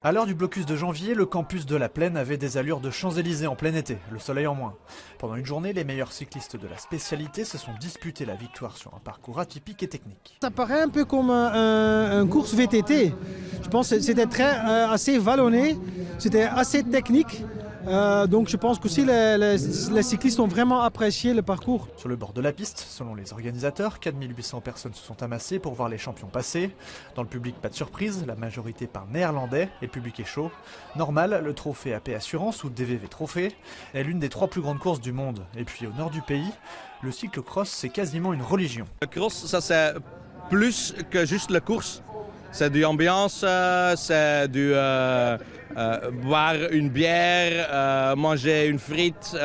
À l'heure du blocus de janvier, le campus de la Plaine avait des allures de Champs-Élysées en plein été, le soleil en moins. Pendant une journée, les meilleurs cyclistes de la spécialité se sont disputés la victoire sur un parcours atypique et technique. Ça paraît un peu comme une course VTT. Je pense que c'était assez vallonné, c'était assez technique. Donc je pense qu'aussi les cyclistes ont vraiment apprécié le parcours. Sur le bord de la piste, selon les organisateurs, 4800 personnes se sont amassées pour voir les champions passer. Dans le public, pas de surprise, la majorité parle néerlandais et le public est chaud. Normal, le trophée AP Assurance ou DVV Trophée est l'une des 3 plus grandes courses du monde. Et puis au nord du pays, le cyclocross c'est quasiment une religion. Le cross, ça c'est plus que juste la course. C'est de l'ambiance, c'est du boire une bière, manger une frite,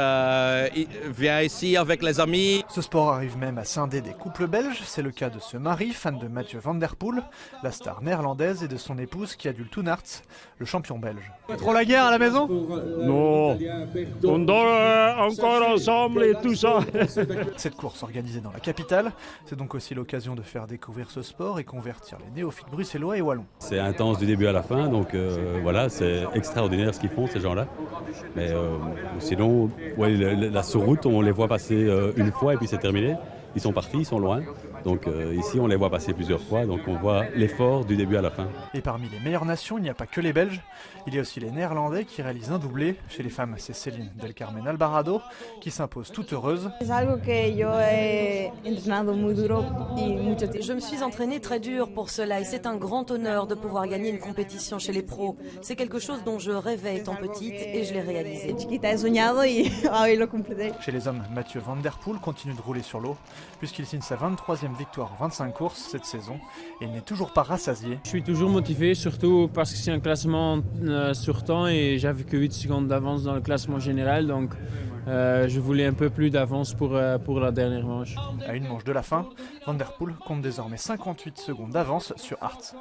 viens ici avec les amis. Ce sport arrive même à scinder des couples belges. C'est le cas de ce mari, fan de Mathieu Van Der Poel, la star néerlandaise, et de son épouse qui adule Toon Aert, le champion belge. Pas trop la guerre à la maison ? Non, on dort encore ensemble et tout ça. Cette course organisée dans la capitale, c'est donc aussi l'occasion de faire découvrir ce sport et convertir les néophytes bruxellois et wallons. C'est intense du début à la fin, donc voilà, c'est extraordinaire ce qu'ils font ces gens-là. Mais sinon, ouais, la sur-route, on les voit passer une fois et puis c'est terminé. Ils sont partis, ils sont loin. Donc ici, on les voit passer plusieurs fois, donc on voit l'effort du début à la fin. Et parmi les meilleures nations, il n'y a pas que les Belges, il y a aussi les Néerlandais qui réalisent un doublé. Chez les femmes, c'est Céline Del Carmen Alvarado qui s'impose toute heureuse. Je me suis entraînée très dur pour cela et c'est un grand honneur de pouvoir gagner une compétition chez les pros. C'est quelque chose dont je rêvais étant petite et je l'ai réalisé. Chez les hommes, Mathieu Van Der Poel continue de rouler sur l'eau puisqu'il signe sa 23e victoire en 25 courses cette saison et il n'est toujours pas rassasié. Je suis toujours motivé, surtout parce que c'est un classement sur temps et j'avais que 8 secondes d'avance dans le classement général, donc je voulais un peu plus d'avance pour la dernière manche. À une manche de la fin, Van Der Poel compte désormais 58 secondes d'avance sur Aert.